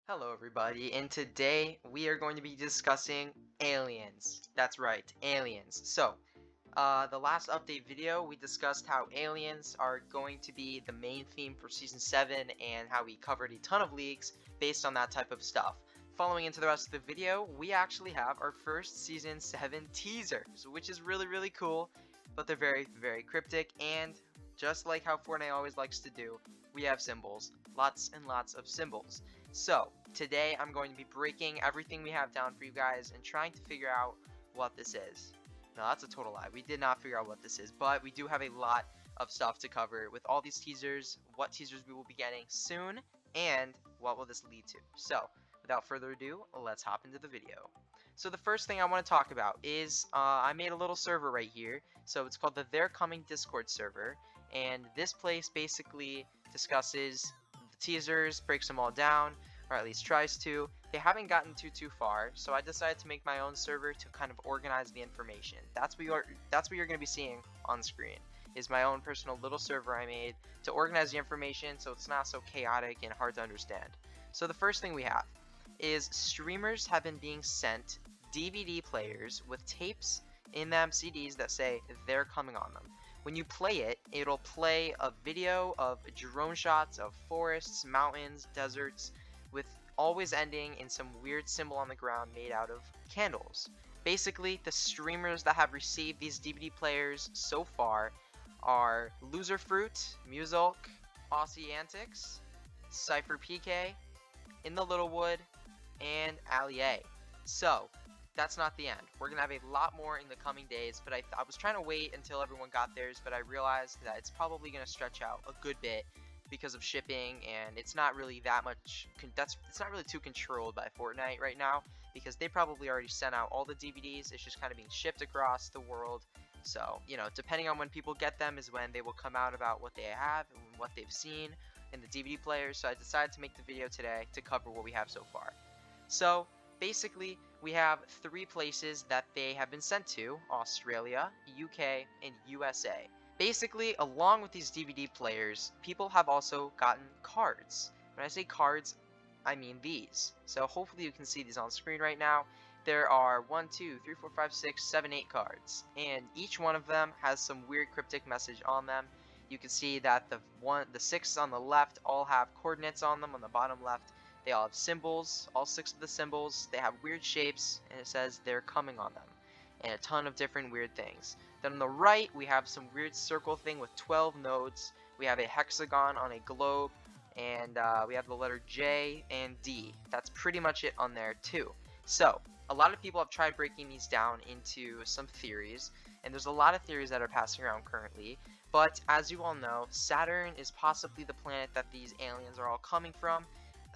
Hello everybody, and today we are going to be discussing aliens. That's right, aliens. So, the last update video, we discussed how aliens are going to be the main theme for Season 7 and how we covered a ton of leaks based on that type of stuff. Following into the rest of the video, we actually have our first Season 7 teasers, which is really cool, but they're very cryptic, and just like how Fortnite always likes to do, we have symbols. Lots and lots of symbols. So, today I'm going to be breaking everything we have down for you guys and trying to figure out what this is. No, that's a total lie. We did not figure out what this is, but we do have a lot of stuff to cover with all these teasers, what teasers we will be getting soon, and what will this lead to. So, without further ado, let's hop into the video. So the first thing I want to talk about is I made a little server right here. So it's called the They're Coming Discord server, and this place basically discusses the teasers, breaks them all down, or at least tries to. They haven't gotten too far, so I decided to make my own server to kind of organize the information. That's what you're going to be seeing on screen, is my own personal little server I made to organize the information so it's not so chaotic and hard to understand. So the first thing we have is streamers have been being sent DVD players with tapes in them, CDs that say they're coming on them. When you play it, it'll play a video of drone shots of forests, mountains, deserts, with always ending in some weird symbol on the ground made out of candles. Basically, the streamers that have received these DVD players so far are Loserfruit, Musulk, Aussie Antics, Cypher PK, In the Littlewood, and Ali A. So, that's not the end. We're going to have a lot more in the coming days, but I was trying to wait until everyone got theirs, but I realized that it's probably going to stretch out a good bit because of shipping, and it's not really that much, it's not really too controlled by Fortnite right now, because they probably already sent out all the DVDs. It's just kind of being shipped across the world. So, you know, depending on when people get them is when they will come out about what they have and what they've seen in the DVD players. So I decided to make the video today to cover what we have so far. So basically, we have 3 places that they have been sent to: Australia, UK, and USA. Basically, along with these DVD players, people have also gotten cards. When I say cards, I mean these. So hopefully you can see these on screen right now. There are 1, 2, 3, 4, 5, 6, 7, 8 cards, and each one of them has some weird cryptic message on them. You can see that the 6 on the left all have coordinates on them. On the bottom left, they all have symbols. All 6 of the symbols, they have weird shapes, and it says they're coming on them, and a ton of different weird things. Then on the right, we have some weird circle thing with 12 nodes. We have a hexagon on a globe, and we have the letter J and D. That's pretty much it on there too. So, a lot of people have tried breaking these down into some theories, and there's a lot of theories that are passing around currently. But as you all know, Saturn is possibly the planet that these aliens are all coming from.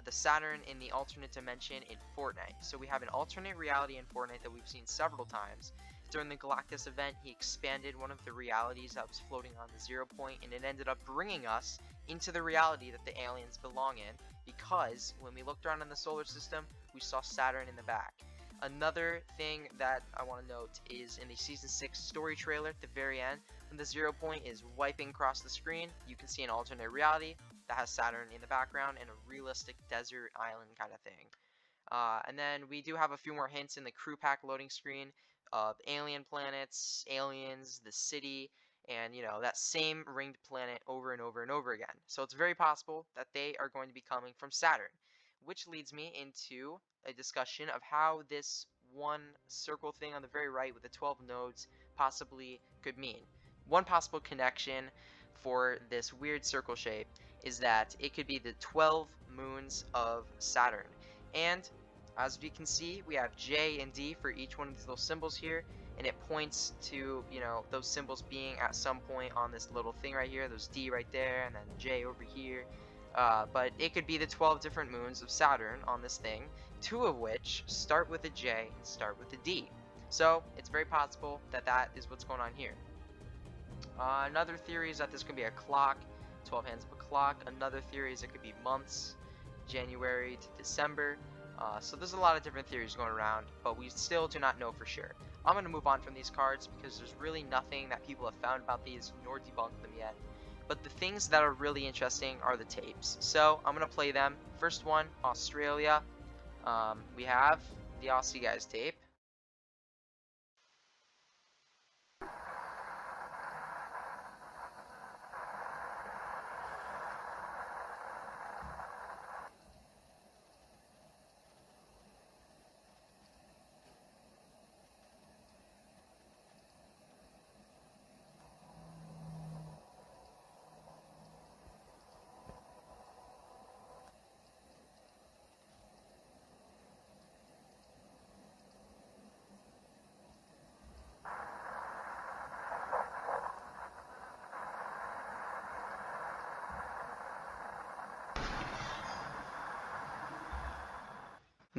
The Saturn in the alternate dimension in Fortnite. So we have an alternate reality in Fortnite that we've seen several times. During the Galactus event, he expanded one of the realities that was floating on the 0 point, and it ended up bringing us into the reality that the aliens belong in, because when we looked around in the solar system, we saw Saturn in the back. Another thing that I want to note is in the Season 6 story trailer at the very end, when the 0 point is wiping across the screen, you can see an alternate reality that has Saturn in the background and a realistic desert island kind of thing. And then we do have a few more hints in the crew pack loading screen of alien planets, aliens, the city, and you know, that same ringed planet over and over and over again. So it's very possible that they are going to be coming from Saturn, which leads me into a discussion of how this one circle thing on the very right with the 12 nodes possibly could mean. One possible connection for this weird circle shape is that it could be the 12 moons of Saturn. And as we can see, we have J and D for each one of these little symbols here, and it points to, you know, those symbols being at some point on this little thing right here. There's D right there, and then J over here. But it could be the 12 different moons of Saturn on this thing, 2 of which start with a J and start with a D. So it's very possible that that is what's going on here. Another theory is that this could be a clock, 12 hands of a clock. Another theory is it could be months, January to December. So there's a lot of different theories going around, but we still do not know for sure. I'm going to move on from these cards because there's really nothing that people have found about these nor debunked them yet. But the things that are really interesting are the tapes. So I'm going to play them. First one, Australia. We have the Aussie guys tape.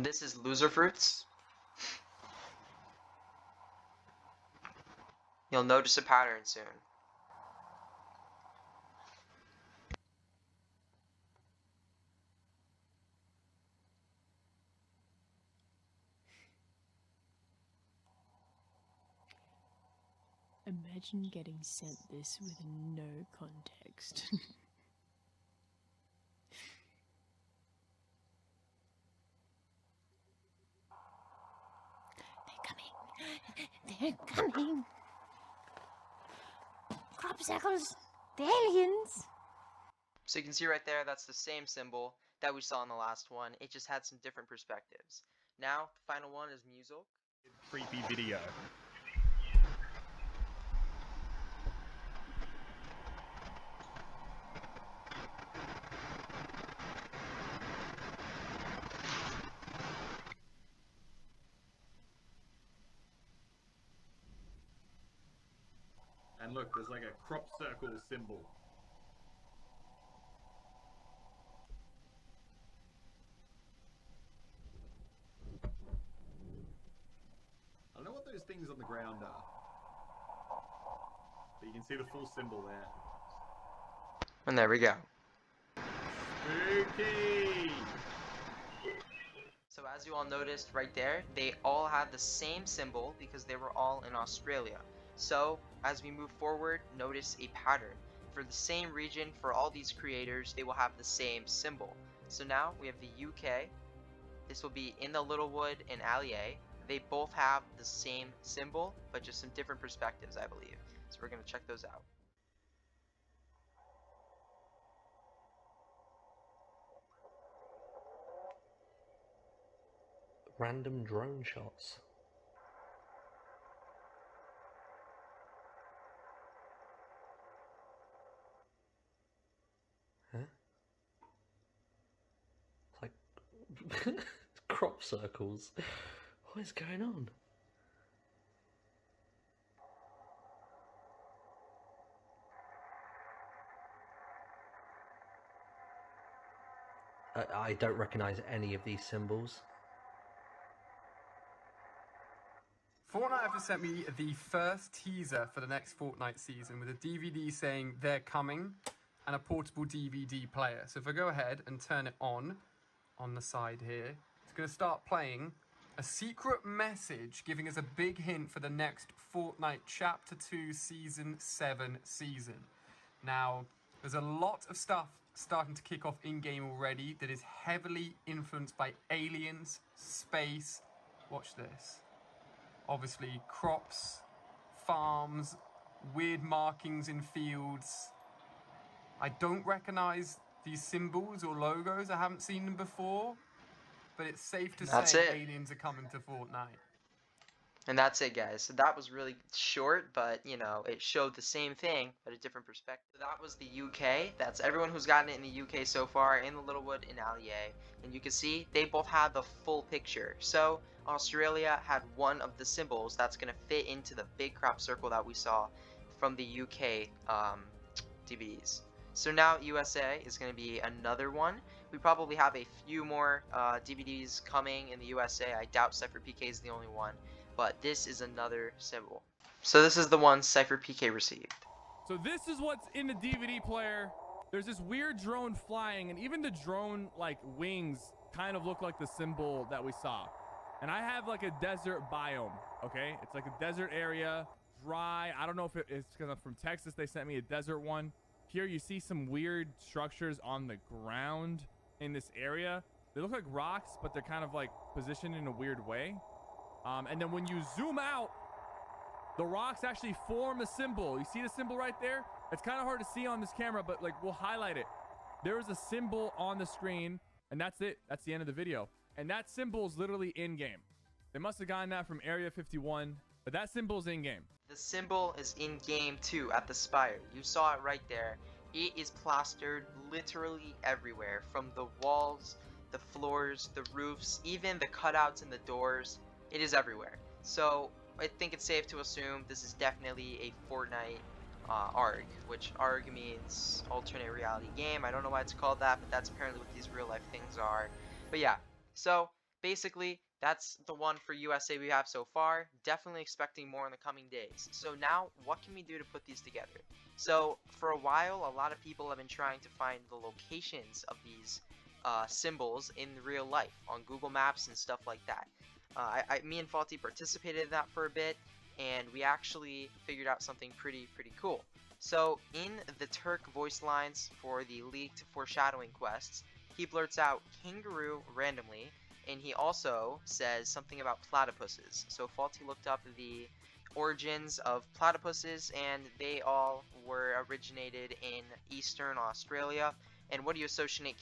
This is loser fruits. You'll notice a pattern soon. Imagine getting sent this with no context. They're coming! Crop circles! The aliens! So you can see right there, that's the same symbol that we saw in the last one. It just had some different perspectives. Now, the final one is music. Creepy video. And look, there's like a crop circle symbol. I don't know what those things on the ground are, but you can see the full symbol there. And there we go. Spooky! So as you all noticed right there, they all have the same symbol because they were all in Australia. So as we move forward, notice a pattern. For the same region, for all these creators, they will have the same symbol. So now we have the UK. This will be in the Littlewood and Allier. They both have the same symbol, but just some different perspectives, I believe. So we're going to check those out. Random drone shots. Huh? It's like crop circles. What is going on? I don't recognize any of these symbols. Fortnite have sent me the first teaser for the next Fortnite season with a DVD saying they're coming and a portable DVD player. So if I go ahead and turn it on the side here, it's going to start playing a secret message giving us a big hint for the next Fortnite Chapter 2 Season 7 season. Now, there's a lot of stuff starting to kick off in-game already that is heavily influenced by aliens, space. Watch this. Obviously, crops, farms, weird markings in fields. I don't recognize these symbols or logos. I haven't seen them before, but it's safe to say aliens are coming to Fortnite. And that's it, guys. So that was really short, but, you know, it showed the same thing, but a different perspective. So that was the UK. That's everyone who's gotten it in the UK so far, in the Littlewood and Allier. And you can see they both have the full picture. So Australia had one of the symbols that's going to fit into the big crop circle that we saw from the UK DVDs. So now USA is going to be another one. We probably have a few more DVDs coming in the USA. I doubt Cypher PK is the only one. But this is another symbol. So this is the one Cypher PK received. So this is what's in the DVD player. There's this weird drone flying, and even the drone like wings kind of look like the symbol that we saw. And I have like a desert biome. Okay, it's like a desert area, dry. I don't know if it's because I'm from Texas. They sent me a desert one. Here you see some weird structures on the ground in this area. They look like rocks, but they're kind of like positioned in a weird way. And then when you zoom out, the rocks actually form a symbol. You see the symbol right there? It's kind of hard to see on this camera, but like we'll highlight it. There is a symbol on the screen, and that's it. That's the end of the video. And that symbol is literally in-game. They must have gotten that from Area 51, but that symbol is in-game. The symbol is in-game too at the spire. You saw it right there. It is plastered literally everywhere, from the walls, the floors, the roofs, even the cutouts in the doors. It is everywhere. So I think it's safe to assume this is definitely a Fortnite ARG, which ARG means alternate reality game. I don't know why it's called that, but that's apparently what these real life things are. But yeah, so basically that's the one for USA we have so far. Definitely expecting more in the coming days. So now what can we do to put these together? So for a while, a lot of people have been trying to find the locations of these symbols in real life on Google Maps and stuff like that. Me and Faulty participated in that for a bit, and we actually figured out something pretty cool. So in the Turk voice lines for the leaked foreshadowing quests, he blurts out kangaroo randomly, and he also says something about platypuses. So Faulty looked up the origins of platypuses, and they all were originated in Eastern Australia. And what do you associate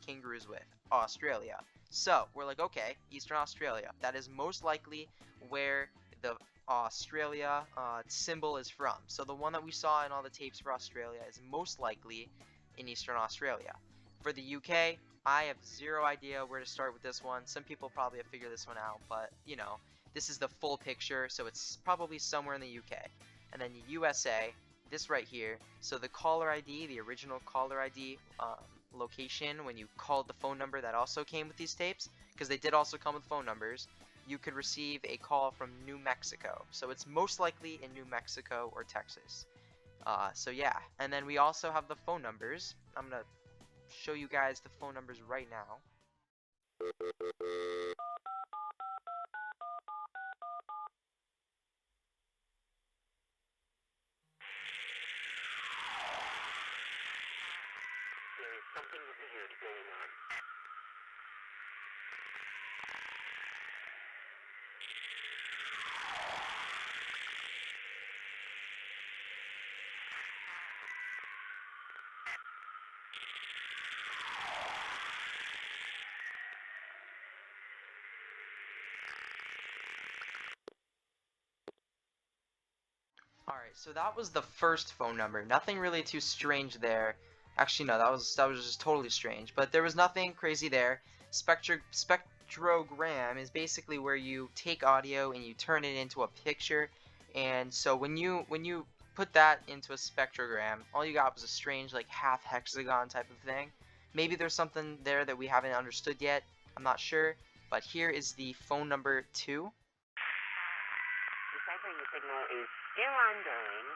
kangaroos with? Australia. So we're like, okay, Eastern Australia. That is most likely where the Australia symbol is from. So the one that we saw in all the tapes for Australia is most likely in Eastern Australia. For the UK, I have zero idea where to start with this one. Some people probably have figured this one out, but you know, this is the full picture, so it's probably somewhere in the UK. And then the USA, this right here. So the caller ID, the original caller ID location, when you called the phone number that also came with these tapes, because they did also come with phone numbers, you could receive a call from New Mexico. So it's most likely in New Mexico or Texas. So yeah, and then we also have the phone numbers. I'm gonna show you guys the phone numbers right now. There is something weird going on. Alright, so that was the first phone number. Nothing really too strange there. Actually, no, that was just totally strange. But there was nothing crazy there. Spectrogram is basically where you take audio and you turn it into a picture. And so when you put that into a spectrogram, all you got was a strange like half hexagon type of thing. Maybe there's something there that we haven't understood yet. I'm not sure. But here is the phone number 2. Deciphering the signal is still ongoing.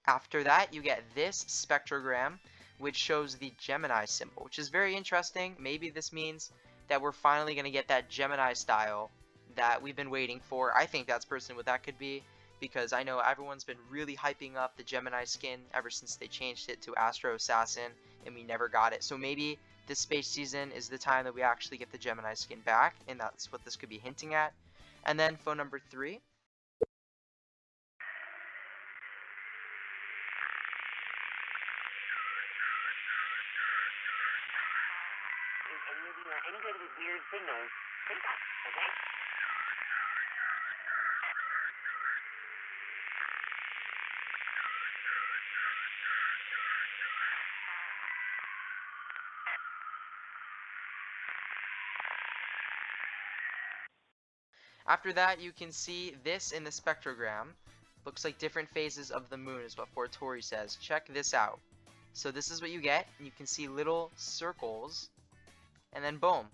After that, you get this spectrogram, which shows the Gemini symbol, which is very interesting. Maybe this means that we're finally going to get that Gemini style that we've been waiting for. I think that's personally what that could be, because I know everyone's been really hyping up the Gemini skin ever since they changed it to Astro Assassin, and we never got it. So maybe this space season is the time that we actually get the Gemini skin back, and that's what this could be hinting at. And then phone number 3. Any good with weird signals, think up, okay? After that, you can see this in the spectrogram. Looks like different phases of the moon is what Tori says. Check this out. So this is what you get. You can see little circles, and then boom.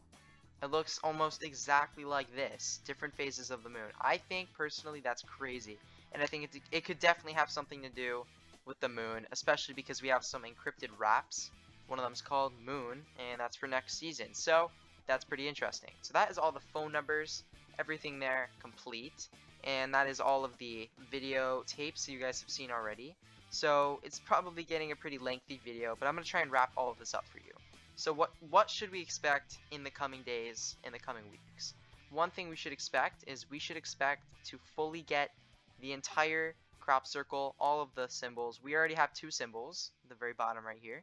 It looks almost exactly like this. Different phases of the moon. I think, personally, that's crazy. And I think it could definitely have something to do with the moon, especially because we have some encrypted raps. One of them is called Moon, and that's for next season. So that's pretty interesting. So that is all the phone numbers, everything there complete, and that is all of the video tapes you guys have seen already. So it's probably getting a pretty lengthy video, but I'm going to try and wrap all of this up for you. So what should we expect in the coming days, in the coming weeks? One thing we should expect is we should expect to fully get the entire crop circle, all of the symbols. We already have 2 symbols, the very bottom right here.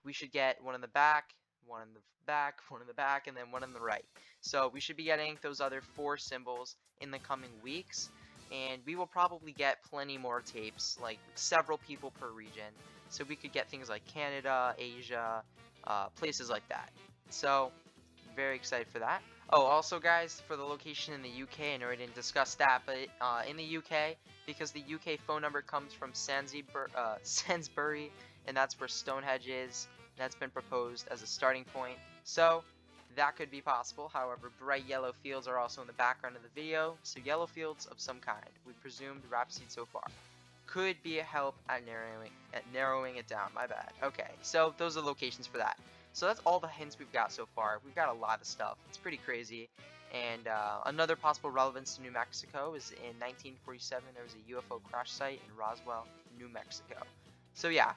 We should get one in the back, one in the back, one in the back, and then one in the right. So we should be getting those other 4 symbols in the coming weeks, and we will probably get plenty more tapes, like several people per region. So we could get things like Canada, Asia, places like that. So very excited for that. Oh, also guys, for the location in the UK, I know I didn't discuss that, but in the UK, because the UK phone number comes from Sainsbury, and that's where Stonehenge is. That's been proposed as a starting point. So that could be possible. However, bright yellow fields are also in the background of the video, so yellow fields of some kind. We presumed Rhapsody so far. Could be a help at narrowing it down. My bad. Okay, so those are locations for that. So that's all the hints we've got so far. We've got a lot of stuff. It's pretty crazy. And another possible relevance to New Mexico is in 1947 there was a UFO crash site in Roswell, New Mexico. So yeah,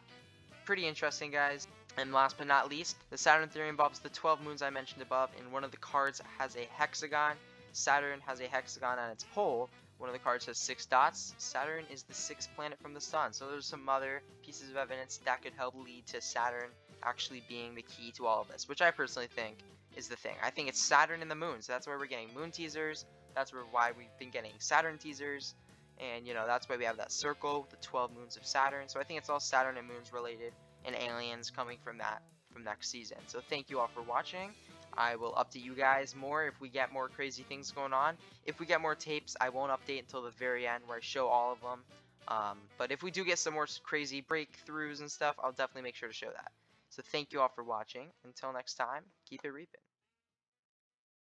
pretty interesting, guys. And last but not least, the Saturn Theory involves the 12 moons I mentioned above, and one of the cards has a hexagon. Saturn has a hexagon on its pole. One of the cards has 6 dots. Saturn is the 6th planet from the sun. So there's some other pieces of evidence that could help lead to Saturn actually being the key to all of this, which I personally think is the thing. I think it's Saturn and the moon. So that's why we're getting moon teasers. That's why we've been getting Saturn teasers. And, you know, that's why we have that circle with the 12 moons of Saturn. So I think it's all Saturn and moons related, and aliens coming from that from next season. So thank you all for watching. I will update you guys more if we get more crazy things going on. If we get more tapes, I won't update until the very end where I show all of them. But if we do get some more crazy breakthroughs and stuff, I'll definitely make sure to show that. So thank you all for watching. Until next time, keep it reaping.